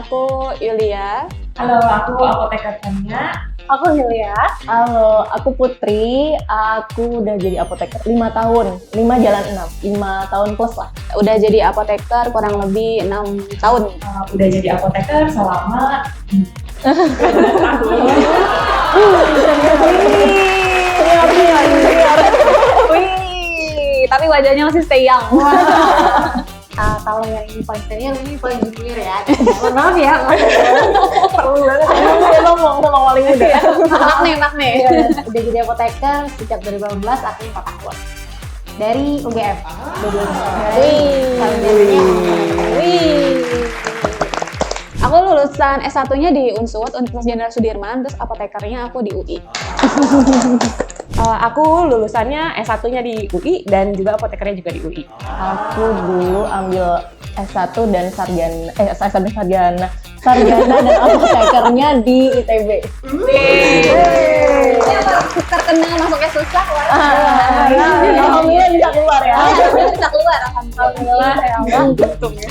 aku Yulia. Halo, aku apoteker Tania. Aku Yulia. Halo, aku Putri. Aku udah jadi apoteker 5 tahun. 5 jalan 6. 5 tahun plus lah. Udah jadi apoteker kurang lebih 6 tahun. Udah jadi apoteker selama Wih, tapi wajahnya masih stay young. Kalau yang ini paling senior, ini paling junior ya. Mohon maaf ya. Perlu banget. Saya ngomong sama paling muda. Enak nih. Udah jadi apoteker sejak 2018, aku 4 tahun. Dari UGM. Wih. Aku lulusan S1-nya di Unsud, Universitas Jenderal Sudirman, terus apotekernya aku di UI. aku lulusannya S1-nya di UI dan juga apotekernya juga di UI. Aku dulu ambil S1 dan sarjana, S1 dan sarjana dan apotekernya di ITB. Terkenal masuknya susah, Alhamdulillah bisa keluar ya. Bisa keluar, alhamdulillah. Untung ya.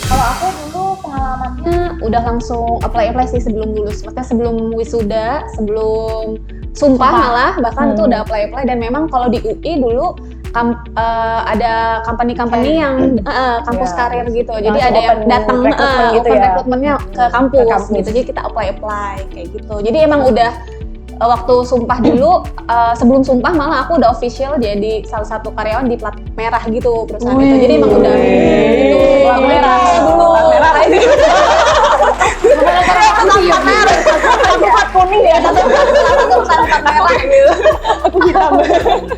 Kalau aku dulu pengalamannya Udah langsung apply sih sebelum lulus, maksudnya sebelum wisuda, sebelum sumpah malah bahkan tuh udah apply dan memang kalau di UI dulu ada company yang kampus karir gitu, jadi ada yang datang gitu ya. rekrutmennya ke kampus gitu, jadi kita apply kayak gitu. Jadi emang udah waktu sumpah dulu, sebelum sumpah malah aku udah official jadi salah satu karyawan di plat merah gitu perusahaan itu. Jadi emang udah gitu plat merah dulu. Plat merah ini. Plat kuning ya. Satu plat merah gitu. Aku hitam.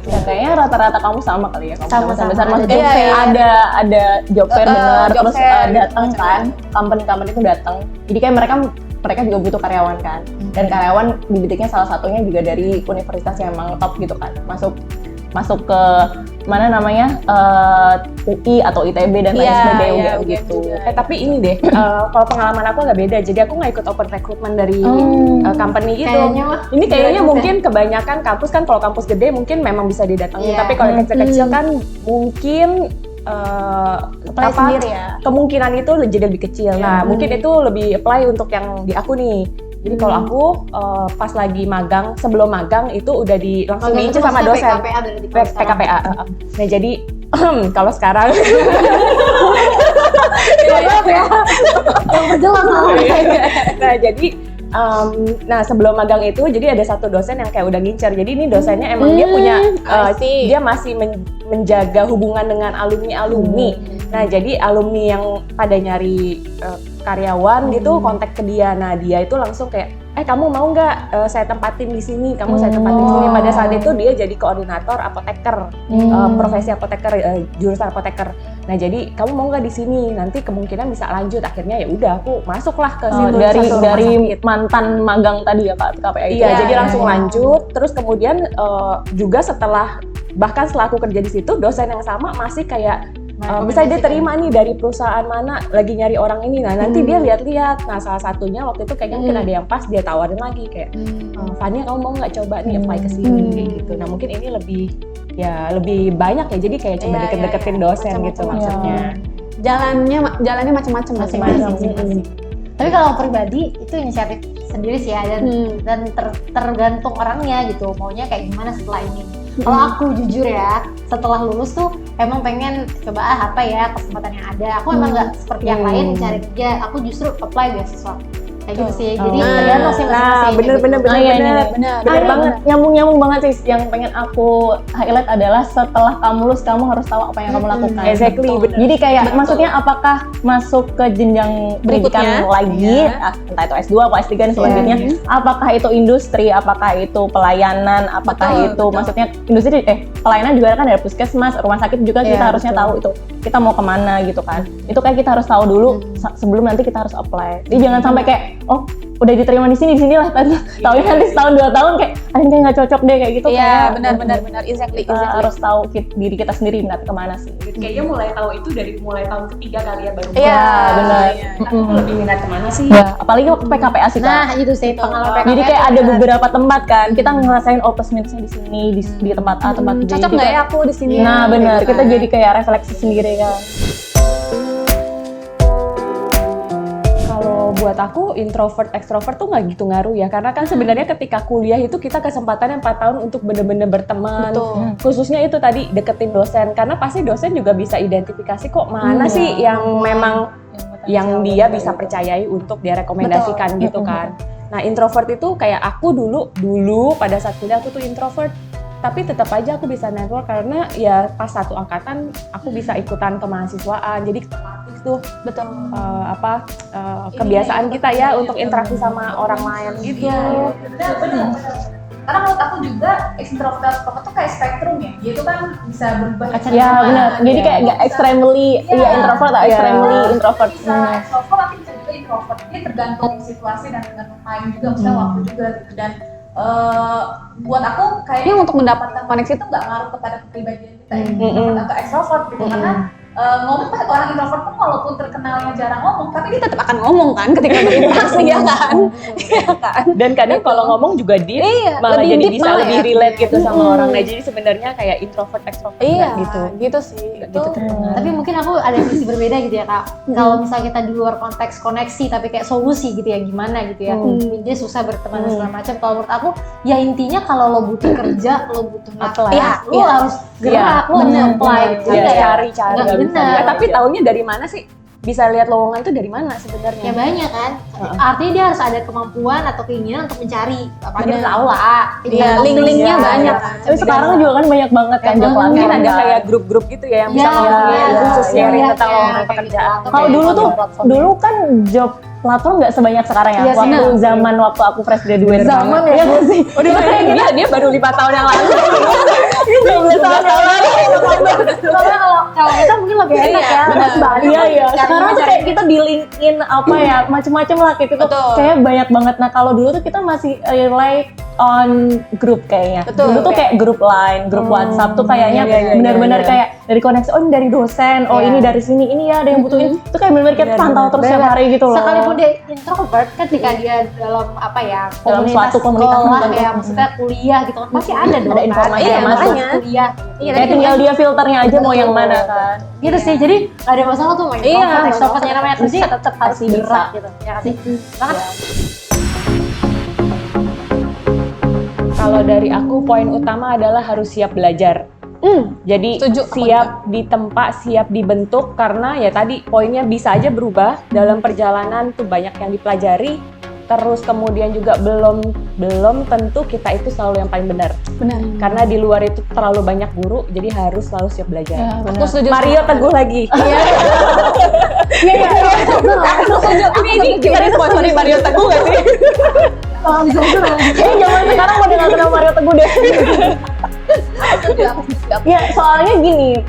Ya kayaknya rata-rata kamu sama kali ya. Sama-sama. Besar maksudnya Iya. ada job fair benar, job terus fair, datang gitu, kan, company itu datang. Jadi kayak mereka juga butuh karyawan kan, dan karyawan dibidiknya salah satunya juga dari universitas yang emang top gitu kan, masuk ke mana namanya UI atau ITB dan lain sebagainya gitu. Tapi ini deh, kalau pengalaman aku agak beda. Jadi aku nggak ikut open recruitment dari company itu. Ini kayaknya mungkin kebanyakan kampus kan, kalau kampus gede mungkin memang bisa didatengin. Tapi kalau kecil-kecil kan mungkin Apply sendiri ya. kemungkinan itu jadi lebih kecil. Nah, mungkin itu lebih apply untuk yang di aku nih. Jadi kalau aku pas lagi magang, sebelum magang itu udah langsung diincar sama dosen. PKPA. Nah, jadi kalau sekarang yang berjelas. nah, jadi sebelum magang itu jadi ada satu dosen yang kayak udah ngincer. Jadi ini dosennya emang dia punya dia masih menjaga hubungan dengan alumni. Nah, jadi alumni yang pada nyari karyawan gitu kontak ke dia. Nah, dia itu langsung kayak kamu mau nggak saya tempatin di sini? Saya tempatin di sini. Pada saat itu dia jadi koordinator apoteker, profesi apoteker, jurusan apoteker. Nah, jadi kamu mau nggak di sini? Nanti kemungkinan bisa lanjut. Akhirnya ya udah aku masuklah ke situ dari mantan magang tadi ya Kak KPA itu. Iya, jadi langsung lanjut. Terus kemudian juga bahkan setelah aku kerja di situ, dosen yang sama masih kayak misalnya dia terima nih dari perusahaan mana lagi nyari orang ini, nah nanti dia lihat-lihat. Nah, salah satunya waktu itu kayaknya mungkin ada yang pas, dia tawarin lagi kayak Fania kamu mau nggak coba nih apply ke sini kayak gitu. Nah, mungkin ini lebih banyak ya, jadi kayak coba deket-deketin dosen gitu maksudnya. Jalannya macam-macam sih. Tapi kalau pribadi itu inisiatif sendiri sih ya, dan tergantung orangnya gitu, maunya kayak gimana setelah ini. Kalau aku jujur ya, setelah lulus tuh emang pengen coba apa ya kesempatan yang ada. Aku emang nggak seperti yang lain cari kerja, aku justru apply beasiswa. Kayak gitu sih, jadi tergantung sih masing-masing. Bener banget, nyambung banget sih. Yang pengen aku highlight adalah setelah kamu lulus kamu harus tahu apa yang kamu lakukan. Exactly, bener. Jadi kayak maksudnya apakah masuk ke jenjang pendidikan lagi, entah itu S2 atau S3 dan selanjutnya, apakah itu industri, apakah itu pelayanan, apakah itu maksudnya industri, pelayanan juga kan ada puskesmas, rumah sakit juga kita harusnya tahu itu kita mau kemana gitu kan. Itu kayak kita harus tahu dulu sebelum nanti kita harus apply. Jadi jangan sampai kayak udah diterima di sini lah, tahunya nanti setahun 2 tahun kayak kayak nggak cocok deh kayak gitu. Iya, benar, exactly. Harus tahu diri kita sendiri minat kemana sih. Kayaknya mulai tahu itu dari mulai tahun ketiga kali ya baru. Iya, benar. Aku lebih minat kemana sih? Ya, apalagi waktu PKPA sih Kak. Nah, itu sih pengalaman PKPA. Jadi kayak ada beberapa tempat kan, kita ngerasain plus minusnya di sini, di tempat A, tempat B. Cocok nggak ya aku di sini? Nah, benar. Kita jadi kayak refleksi sendiri kan. buat aku introvert extrovert tuh nggak gitu ngaruh ya, karena kan sebenarnya ketika kuliah itu kita kesempatannya 4 tahun untuk bener-bener berteman. Betul. Khususnya itu tadi deketin dosen, karena pasti dosen juga bisa identifikasi kok mana sih yang memang yang dia bisa percayai untuk dia rekomendasikan gitu kan. Nah introvert itu kayak aku dulu pada saat kuliah aku tuh introvert, tapi tetap aja aku bisa network karena ya pas satu angkatan aku bisa ikutan kemahasiswaan, jadi otomatis tuh Betul. kebiasaan kita ya untuk interaksi sama orang lain gitu. Iya, benar. Karena menurut aku juga extrovert tuh kayak spektrum ya. Dia itu kan bisa berubah. Ya benar. Jadi kayak nggak extremely introvert atau extremely introvert. Bisa extrovert tapi bisa juga introvert. Dia tergantung situasi dan tergantung time juga, misalnya waktu juga gitu. Dan buat aku kayaknya untuk mendapatkan koneksi itu nggak ngaruh kepada kepribadian kita ya, introvert atau extrovert gitu. Karena ngomong pas orang introvert pun walaupun terkenalnya jarang ngomong, tapi dia tetap akan ngomong kan ketika berinteraksi ya kan. Iya kan. Dan kadang kalau ngomong juga deep, malah lebih jadi deep bisa malah lebih ya. relate gitu sama orang. Nah jadi sebenarnya kayak introvert extrovert Gitu sih. gitu terkenal. Tapi mungkin aku ada sisi berbeda gitu ya Kak. Kalau misalnya kita di luar konteks koneksi tapi kayak solusi gitu ya gimana gitu ya. Dia susah berteman dan segala macam. Kalau menurut aku ya intinya kalau lo butuh kerja, lo butuh Apply. nafkah, lo harus gerak, lo harus apply gitu. Ya, Jadi kayak cari-cari. nggak benar. Ya, tapi taunya dari mana sih? Bisa lihat lowongan itu dari mana sebenarnya? Ya banyak kan. Artinya dia harus ada kemampuan atau keinginan untuk mencari. Apa dia tahu lah. Iya, link-linknya banyak kan. Tapi sekarang juga kan banyak banget kan job Mungkin platform. ada kayak grup-grup gitu ya yang bisa khusus sharing tentang lowongan pekerjaan. Kalau dulu kan job platform nggak sebanyak sekarang ya. Iya sih, Waktu zaman waktu aku fresh graduate Zaman banget. ya. Iya sih. Udah dia baru 5 tahun yang lalu. 12 tahun yang lalu. Soalnya kalau kita mungkin lebih enak ya. Bebas banget. Iya. Sekarang tuh kayak kita di LinkedIn apa ya, macem-macem lah kayak gitu. Betul. Kayak banyak banget. Nah kalau dulu tuh kita masih rely on grup kayaknya. Betul. Dulu tuh kayak grup Line, grup WhatsApp tuh kayaknya benar-benar kayak dari koneksi. Oh ini dari dosen, oh ini dari sini, ini ya ada yang butuh ini. Itu kayak benar-benar kita pantau terus setiap hari gitu loh. Sekalipun dia introvert, ketika dia dalam apa ya Dalam suatu komunitas sekolah, tertentu. kayak maksudnya kuliah gitu kan pasti ada dong Ada informasi kan? yang masuk. Makanya kuliah. Kayak tinggal dia filternya aja mau yang mana kan. Gitu sih, jadi gak ada masalah tuh main introvert, extrovertnya namanya kerja tetap harus pasti bisa. gerak gitu. Ya kan sih? Banget. Kalau dari aku poin utama adalah harus siap belajar. Jadi Setuju, aku siap ditempa, siap dibentuk, karena ya tadi poinnya bisa aja berubah dalam perjalanan tuh, banyak yang dipelajari. Terus kemudian juga belum tentu kita itu selalu yang paling benar. Benar. Karena di luar itu terlalu banyak guru, jadi harus selalu siap belajar. Aku setuju. Mario Teguh lagi. Iya. Aku setuju. Ini sponsori Mario Teguh nggak sih? Kalau bisa itu Zaman sekarang mau dengar kenal Mario Teguh deh. Ya soalnya gini,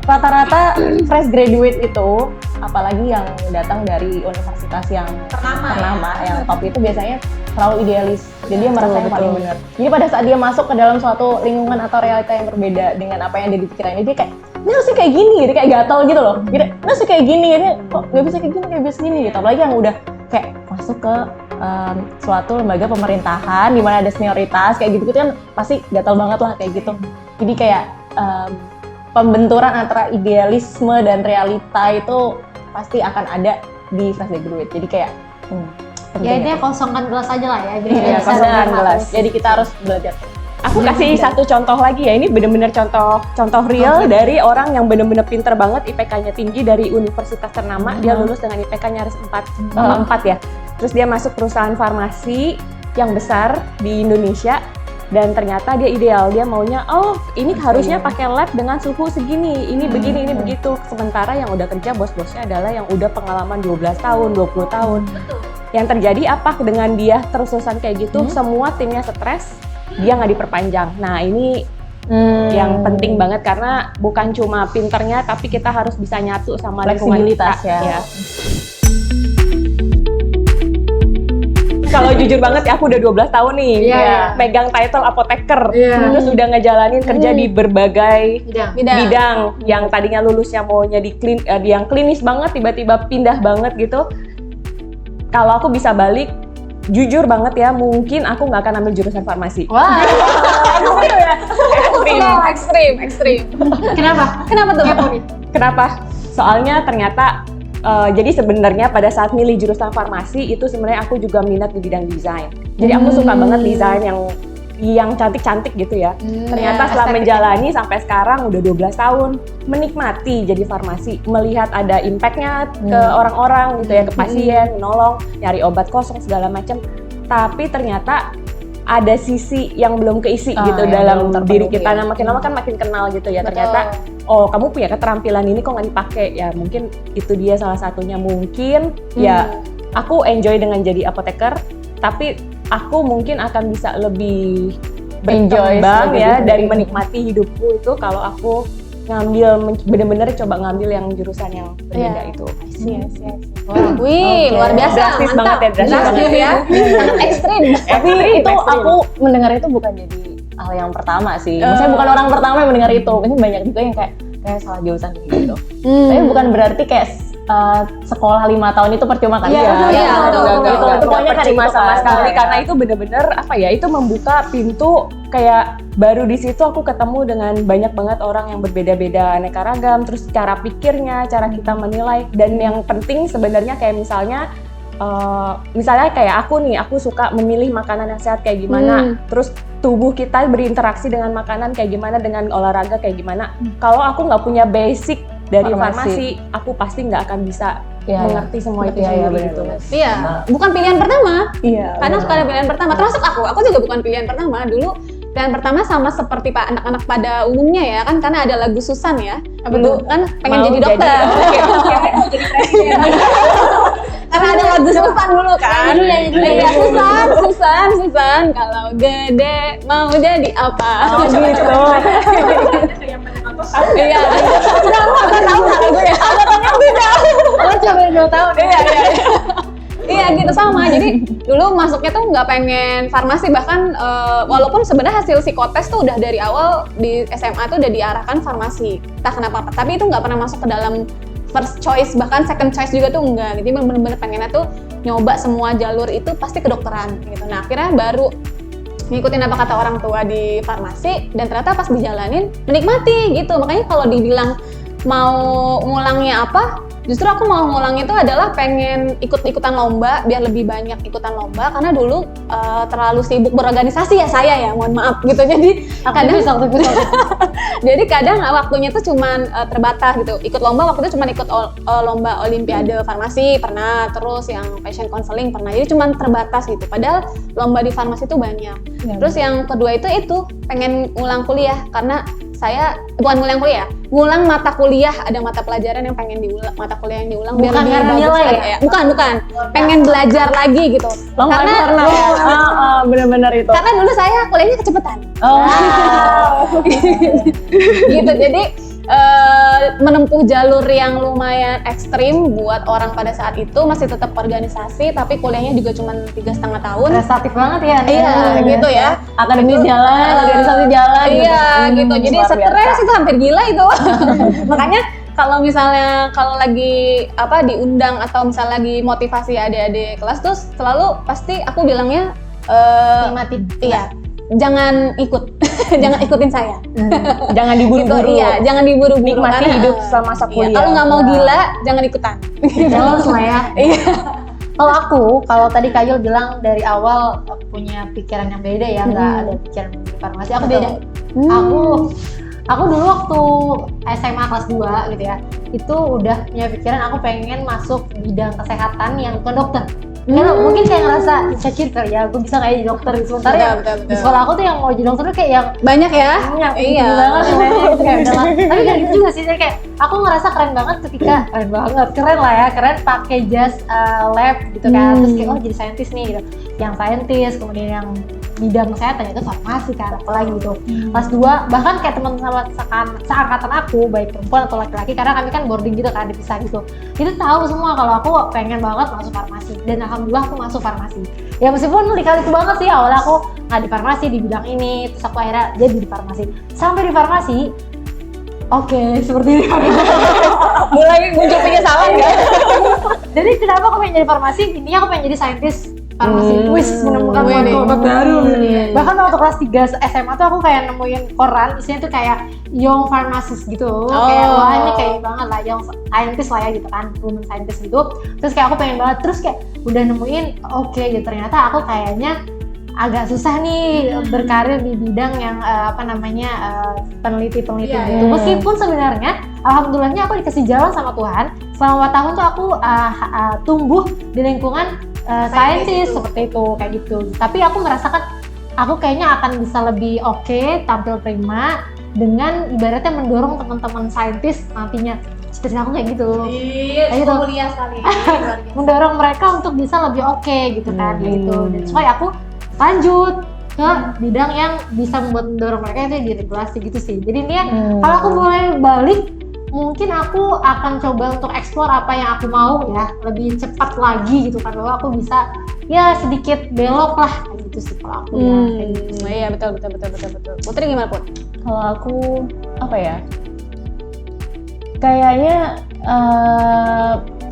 rata-rata fresh graduate itu, apalagi yang datang dari universitas yang ternama, yang top itu biasanya terlalu idealis. Jadi dia merasa yang paling benar. Jadi pada saat dia masuk ke dalam suatu lingkungan atau realita yang berbeda dengan apa yang dia dipikirkan, dia kayak ini harusnya kayak gini, jadi kayak gatel gitu loh. Jadi ini harusnya kayak gini, ini kok nggak bisa kayak gini, kayak bisa gini gitu. Apalagi yang udah kayak masuk ke suatu lembaga pemerintahan di mana ada senioritas kayak gitu kan pasti gatel banget lah kayak gitu. Jadi kayak pembenturan antara idealisme dan realita itu pasti akan ada di fresh graduate. Jadi kayak ya intinya kosongkan gelas aja lah ya. Jadi Iya, bisa kosongkan berenang. gelas. Jadi kita harus belajar. Aku kasih satu contoh lagi ya, ini bener-bener contoh real dari orang yang bener-bener pinter banget, IPK-nya tinggi dari universitas ternama, dia lulus dengan IPK nyaris 4 ya. Terus dia masuk perusahaan farmasi yang besar di Indonesia, dan ternyata dia ideal, dia maunya ini harusnya pakai lab dengan suhu segini, ini begini, ini begitu. Sementara yang udah kerja bos-bosnya adalah yang udah pengalaman 12 tahun, 20 tahun. Yang terjadi apa dengan dia terus-terusan kayak gitu, semua timnya stres, dia nggak diperpanjang. Nah ini yang penting banget, karena bukan cuma pinternya, tapi kita harus bisa nyatu sama lingkungan kita. Fleksibilitas ya. Kalau jujur banget ya, aku udah 12 tahun nih megang title apoteker, terus udah ngejalanin kerja di berbagai bidang. Yang tadinya lulusnya maunya di yang klinis banget, tiba-tiba pindah banget gitu. Kalau aku bisa balik, jujur banget ya, mungkin aku nggak akan ambil jurusan farmasi. Wah, Ekstrim. kenapa? Kenapa tuh? Kenapa? Soalnya ternyata Jadi sebenarnya pada saat milih jurusan farmasi itu sebenarnya aku juga minat di bidang desain. Jadi aku suka banget desain yang cantik-cantik gitu ya. Ternyata setelah menjalani sampai sekarang udah 12 tahun menikmati jadi farmasi, melihat ada impact-nya ke orang-orang gitu ya, ke pasien, menolong, nyari obat kosong segala macam. Tapi ternyata ada sisi yang belum keisi gitu dalam diri kita. Nah, makin lama kan makin kenal gitu ya. Ternyata oh kamu punya keterampilan ini kok nggak dipakai ya, mungkin itu dia salah satunya. Mungkin ya aku enjoy dengan jadi apoteker, tapi aku mungkin akan bisa lebih berkembang ya dari menikmati hidupku itu kalau aku ngambil bener-bener coba ngambil yang jurusan yang berbeda itu. Wih, luar biasa, drastis mantap. banget ya, Drastis ya, sangat ekstrim. Tapi itu aku mendengar itu bukan jadi hal yang pertama sih. Maksudnya bukan orang pertama yang mendengar itu. Mungkin banyak juga yang kayak salah jurusan gitu. Tapi bukan berarti kayak sekolah 5 tahun itu percuma kan? Iya, itu pokoknya percuma sama sekali karena itu bener-bener apa ya, itu membuka pintu kayak baru di situ aku ketemu dengan banyak banget orang yang berbeda-beda, aneka ragam, terus cara pikirnya, cara kita menilai, dan yang penting sebenarnya kayak misalnya kayak aku suka memilih makanan yang sehat kayak gimana, terus tubuh kita berinteraksi dengan makanan kayak gimana, dengan olahraga kayak gimana. Kalau aku nggak punya basic dari farmasi, aku pasti nggak akan bisa mengerti semua itu sendiri gitu. Iya, bukan pilihan pertama. Iya. Karena suka ada pilihan pertama. Termasuk aku juga bukan pilihan pertama. Dulu pilihan pertama sama seperti anak-anak pada umumnya ya kan, karena ada lagu Susan ya. Dulu kan pengen jadi dokter. Mau jadi presiden. Karena ada lagu Susan dulu kan. Iya, Susan. Kalau gede mau jadi apa? Oh gitu. Iya. Kenapa tahu lagu ya? Angkatannya beda. Oh, coba 2 tahun. Iya gitu sama. Jadi dulu masuknya tuh nggak pengen farmasi, bahkan walaupun sebenarnya hasil psikotes tuh udah dari awal di SMA tuh udah diarahkan farmasi. Entah kenapa, tapi itu nggak pernah masuk ke dalam first choice, bahkan second choice juga tuh enggak. Jadi bener-bener pengennya tuh nyoba semua jalur itu pasti kedokteran gitu. Nah akhirnya baru ngikutin apa kata orang tua di farmasi, dan ternyata pas dijalanin menikmati gitu. Makanya kalau dibilang mau ngulangnya apa, justru aku mau ngulangnya itu adalah pengen ikut-ikutan lomba, biar lebih banyak ikutan lomba, karena dulu terlalu sibuk berorganisasi ya saya ya, mohon maaf gitu. Jadi jadi kadang waktunya tuh cuman terbatas gitu. Ikut lomba waktu itu cuman ikut lomba olimpiade farmasi pernah, terus yang passion counseling pernah. Jadi cuman terbatas gitu. Padahal lomba di farmasi itu banyak. Terus yang kedua itu pengen ngulang kuliah, karena saya bukan ngulang kuliah, ngulang mata kuliah, ada mata pelajaran yang pengen diulang, mata kuliah yang diulang biar lebih bagus nilai ya? Bukan, pengen belajar lagi gitu. Karena benar-benar itu. Karena dulu saya kuliahnya kecepatan. Gitu, jadi menempuh jalur yang lumayan ekstrim buat orang pada saat itu, masih tetap organisasi tapi kuliahnya juga cuma 3,5 tahun. Prestatif banget ya. Iya, gitu ya. Akademis jalan, organisasi jalan. Iya, gitu. Jadi stres itu hampir gila itu. Makanya kalau lagi diundang atau misalnya lagi motivasi adik-adik kelas tuh selalu pasti aku bilangnya Nikmatin. iya. Jangan ikutin saya. Jangan diburu-buru. Gitu, iya, jangan diburu-buru. Nikmati karena, hidup semasa kuliah. Kalau nggak mau gila, jangan ikutan. Jelas lah ya. Iya. Kalau tadi Kak Yul bilang dari awal punya pikiran yang beda ya, nggak ada pikiran menjadi farmasi. Aku beda. Aku dulu waktu SMA kelas 2 gitu ya, itu udah punya pikiran aku pengen masuk bidang kesehatan yang bukan dokter. Karena mungkin kayak ngerasa insecure kali ya, gue bisa nggak jadi dokter. Sementara ya di sekolah aku tuh yang mau jadi dokter tuh kayak yang banyak ya. Iya banget kayak udahlah. Tapi kayak gitu juga sih, kayak aku ngerasa keren banget ketika keren pakai jas lab gitu kan, terus kayak jadi saintis nih gitu. Yang saintis, kemudian yang bidang kesehatan itu farmasi kan, apalagi gitu. Kelas 2 bahkan kayak teman-teman seangkatan aku, baik perempuan atau laki-laki, karena kami kan boarding gitu kan, dipisah gitu, itu tahu semua kalau aku pengen banget masuk farmasi, dan alhamdulillah aku masuk farmasi. Ya meskipun lika-liku banget sih, awalnya aku nggak di farmasi, di bidang ini, terus aku akhirnya jadi di farmasi. Sampai di farmasi, oke, seperti ini. Mulai muncul penyesalan ya. Jadi kenapa aku pengen jadi farmasi? Intinya aku pengen jadi saintis farmasi. Wis menemukan obat baru. Bahkan waktu kelas 3 SMA tuh aku kayak nemuin koran isinya tuh kayak young pharmacist gitu. Kayak wah ini kayak banget lah young scientist lah ya gitu kan, women scientist gitu. Terus kayak aku pengen banget, terus kayak udah nemuin oke gitu, ternyata aku kayaknya agak susah nih berkarir di bidang yang peneliti-peneliti gitu. Meskipun sebenarnya alhamdulillahnya aku dikasih jalan sama Tuhan. Selama 4 tahun tuh aku tumbuh di lingkungan saintis seperti itu kayak gitu. Tapi aku merasakan aku kayaknya akan bisa lebih oke, tampil prima dengan ibaratnya mendorong teman-teman saintis nantinya. Cita-cita aku kayak gitu. Iya, gitu. mulia sekali. Mendorong mereka untuk bisa lebih oke gitu kan gitu. Dan supaya aku lanjut ke bidang yang bisa mendorong mereka itu di regulasi gitu sih. Jadi ini ya kalau aku boleh balik, mungkin aku akan coba untuk explore apa yang aku mau ya, lebih cepat lagi gitu kan, bahwa aku bisa ya sedikit belok lah kayak gitu sih kalau aku ya. Gitu. Iya betul. Putri gimana Put? Kalau aku apa ya? Kayaknya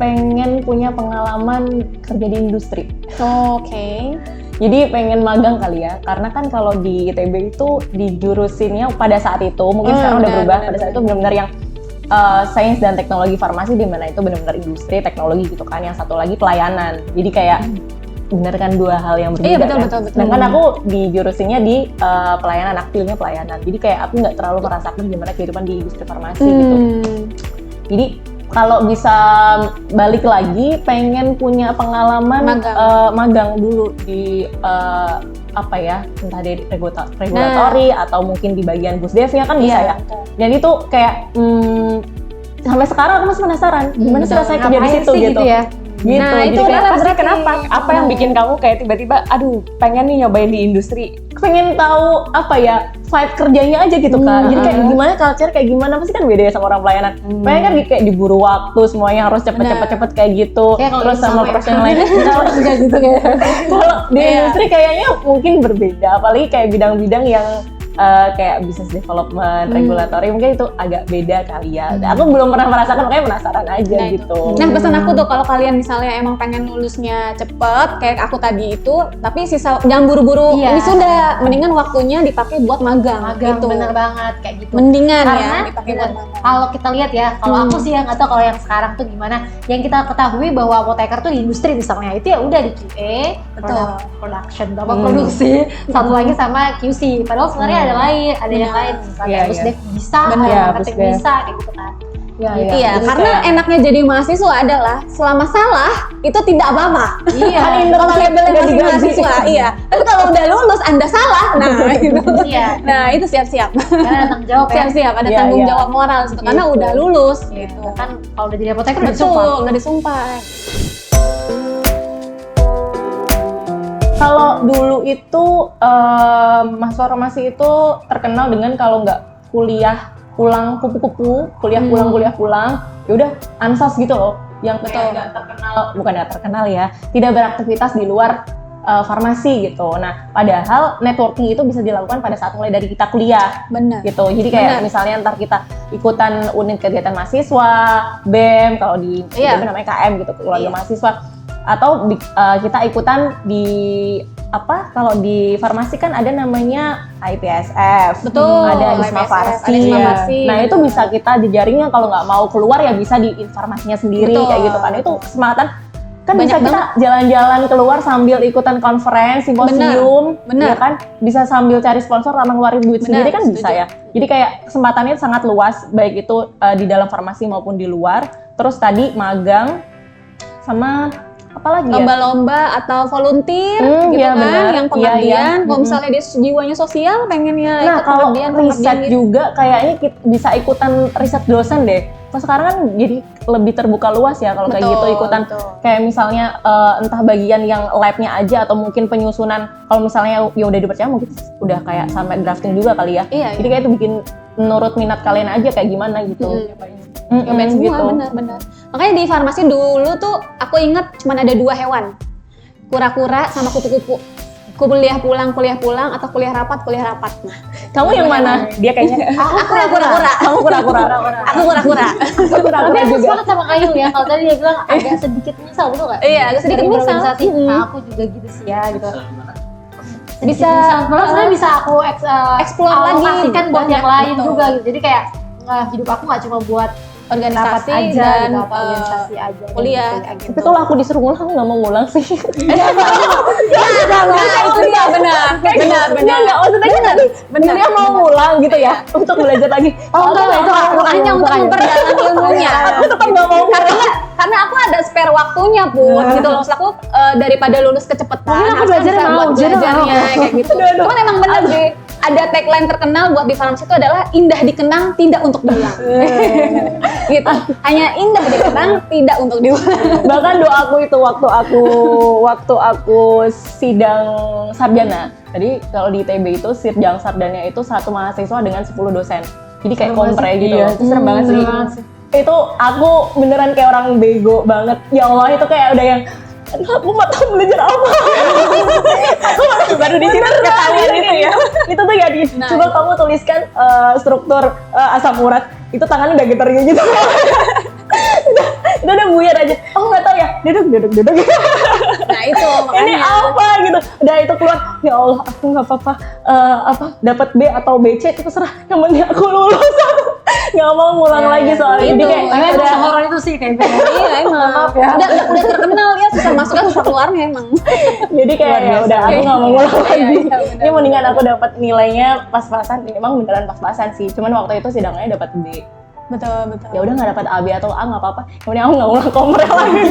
pengen punya pengalaman kerja di industri. Oke. Jadi pengen magang kali ya, karena kan kalau di ITB itu di jurusinnya pada saat itu, mungkin sekarang udah berubah, pada saat itu benar-benar yang sains dan teknologi farmasi, di mana itu benar-benar industri, teknologi gitu kan, yang satu lagi pelayanan. Jadi kayak bener kan dua hal yang berbeda. Iya betul. Sedangkan aku di jurusinnya di pelayanan, aktifnya pelayanan. Jadi kayak aku nggak terlalu merasakan gimana kehidupan di industri farmasi gitu. Jadi kalau bisa balik lagi, pengen punya pengalaman magang dulu di entah di regulatori atau mungkin di bagian Busdevnya kan bisa ya. Dan itu kayak sampai sekarang aku masih penasaran gimana sih rasanya kerja di situ gitu. Nah itu kenapa? Apa yang bikin kamu kayak tiba-tiba, aduh pengen nih nyobain di industri? Pengen tahu vibe kerjanya aja gitu kan. Jadi kayak gimana culture kayak gimana, pasti kan beda ya sama orang pelayanan. Pengen kan kayak diburu waktu, semuanya harus cepet kayak gitu. Terus sama proses yang lain enggak gitu kayak. Kalau di industri kayaknya mungkin berbeda, apalagi kayak bidang-bidang yang kayak business development, regulatory, mungkin itu agak beda kali ya. Aku belum pernah merasakan, makanya penasaran aja gitu. Nah pesan aku tuh kalau kalian misalnya emang pengen lulusnya cepet kayak aku tadi itu, tapi jangan buru-buru wisuda, mendingan waktunya dipakai buat magang gitu. Bener banget kayak gitu. Mendingan karena ya dipakai buat magang. Kalau kita lihat ya, kalau aku sih yang nggak tahu kalau yang sekarang tuh gimana. Yang kita ketahui bahwa apoteker tuh di industri misalnya itu ya udah di QA, production, produksi, satu lagi sama QC. Padahal sebenarnya ada yang lain, misalnya Busdev bisa, marketing bisa, kayak gitu kan. Iya, karena enaknya jadi mahasiswa adalah selama salah itu tidak apa-apa. Iya. Kalau labelnya masih mahasiswa, iya. Tapi kalau udah lulus Anda salah, nah gitu. Iya. Nah itu siap-siap. Karena ada tanggung jawab ya. Siap-siap, ada tanggung jawab moral gitu. Karena udah lulus gitu. Kan kalau udah jadi apoteker udah disumpah. Kalau dulu itu mahasiswa farmasi itu terkenal dengan kalau nggak kuliah pulang kupu-kupu, kuliah pulang, ya udah ansas gitu loh. Yang kayak nggak terkenal, bukan nggak terkenal ya, tidak beraktivitas di luar farmasi gitu. Nah, padahal networking itu bisa dilakukan pada saat mulai dari kita kuliah. Benar. Gitu. Jadi kayak misalnya ntar kita ikutan unit kegiatan mahasiswa, BEM, kalau di ITB namanya KM gitu, keluarga mahasiswa. Atau kita ikutan di kalau di farmasi kan ada namanya IPSF, ada ISMA Farsi. Nah itu bisa kita jejaringnya kalau nggak mau keluar ya bisa di farmasinya sendiri kayak gitu kan. Itu kesempatan kan banyak bisa kita jalan-jalan keluar sambil ikutan konferensi, simposium, ya kan bisa sambil cari sponsor sama ngeluarin duit sendiri kan bisa ya. Jadi kayak kesempatannya sangat luas baik itu di dalam farmasi maupun di luar. Terus tadi magang sama apalagi lomba-lomba atau volunteer gitu kan, yang pengabdian. Kalau misalnya dia jiwanya sosial, pengennya ikut kalau pengabdian riset gitu. Juga kayaknya bisa ikutan riset dosen deh. Kalau sekarang kan jadi lebih terbuka luas ya kalau kayak gitu ikutan. Kayak misalnya entah bagian yang lab-nya aja atau mungkin penyusunan. Kalau misalnya ya udah dipercaya mungkin udah kayak sampai drafting juga kali ya. Jadi kayak itu bikin menurut minat kalian aja kayak gimana gitu. Nyobain semua, benar-benar. Makanya di farmasi dulu tuh aku inget cuma ada 2 hewan, kura-kura sama kupu-kupu. kuliah pulang atau kuliah rapat. Nah, Kamu yang mana? Dia kayaknya aku kura-kura. Kamu kura-kura. Aku kura-kura. Tapi aku sepakat sama Ayu ya, kalau tadi dia bilang agak sedikit misal, betul nggak? Iya, agak sedikit Dari misal. berorganisasi. Nah, aku juga gitu sih ya, gitu. Bisa Malah sebenarnya bisa aku explore lagi, alokasikan buat banyak, yang lain betul. juga gitu. Jadi kayak hidup aku nggak cuma buat organisasi rapat aja dan gitu, atau organisasi aja dan kuliah. gitu, kayak gitu. Tapi kalau aku disuruh ngulang, aku nggak mau ngulang sih. Itu dia benar. Enggak, maksudnya kan tadi benernya mau ngulang gitu ya, untuk belajar lagi. Oh, enggak, itu hanya untuk memperdalam ilmunya. Aku tetap nggak mau ngulang. Karena aku ada spare waktunya pun gitu loh. Maksud aku daripada lulus kecepetan, Mungkin aku harusnya belajar bisa mau, buat jadi belajarnya mau. kayak gitu. Cuman emang bener sih, ada tagline terkenal buat di farmasi itu adalah indah dikenang, tidak untuk diulang. Gitu. Hanya indah dikenang, tidak untuk diulang. Bahkan doaku itu waktu aku sidang sarjana. Jadi kalau di ITB itu sidang sarjana itu satu mahasiswa dengan 10 dosen. Jadi kayak kompre gitu. Iya, itu serem banget sih. Itu aku beneran kayak orang bego banget. Ya Allah, itu kayak udah yang aku nggak tahu belajar apa. Aku baru di situ ketahuan itu ya. Itu tuh ya coba kamu tuliskan struktur asam urat. Itu tangannya udah getar kayak gitu. udah buyar aja. Oh nggak tahu ya. Duduk. Nah itu Ini makanya. apa gitu. Udah itu keluar. Ya Allah, aku nggak apa-apa. Dapat B atau BC itu terserah. Yang penting aku lulus. Nggak mau ngulang lagi soalnya. Jadi kayak Tapi emang udah seorang itu sih kayak gitu. Iya emang. Maaf ya. Udah terkenal ya, susah masuknya susah keluarnya emang. jadi kayak ya udah aku nggak mau ngulang lagi. benar, Ini mendingan aku dapat nilainya pas-pasan. Emang beneran pas-pasan sih. Cuman waktu itu sidangnya dapat B. Betul. Ya udah nggak dapat A, B atau A nggak apa-apa. Kemudian aku nggak ngulang kompre lagi.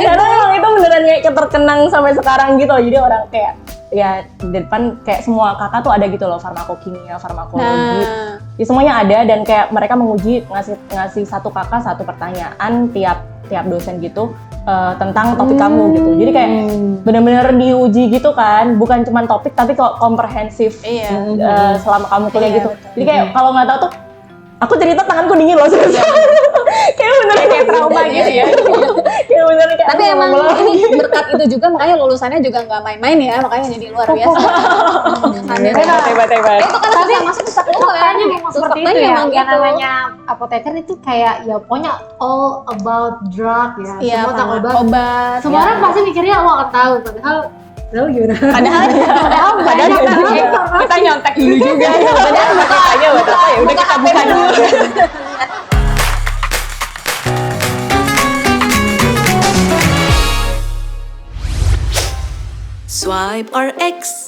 Karena emang itu beneran kayak terkenang sampai sekarang gitu. Jadi orang kayak ya di depan kayak semua kakak tuh ada gitu loh, farmakokimia, farmakologi. Ya semuanya ada dan kayak mereka menguji ngasih satu kakak satu pertanyaan tiap dosen gitu tentang topik kamu gitu. Jadi kayak bener-bener diuji gitu kan, bukan cuma topik tapi kok komprehensif selama kamu kuliah gitu. Jadi kayak kalau nggak tahu tuh aku cerita tanganku dingin loh kayak bener kayak trauma gitu ya. Kayak bener kayak Tapi emang ini berkat itu juga makanya lulusannya juga nggak main-main ya, makanya jadi luar biasa. hebat. Itu kan susah masuk susah keluar. Faktanya memang seperti itu Faktanya ya. emang Yang gitu. namanya apoteker itu kayak ya pokoknya all about drug ya. Iya, Semua tentang obat. obat. Semua orang pasti mikirnya lo akan tahu, padahal gimana? Padahal Kita nyontek dulu juga. Padahal makanya buat apa ya? Udah kita buka dulu. Swipe RX.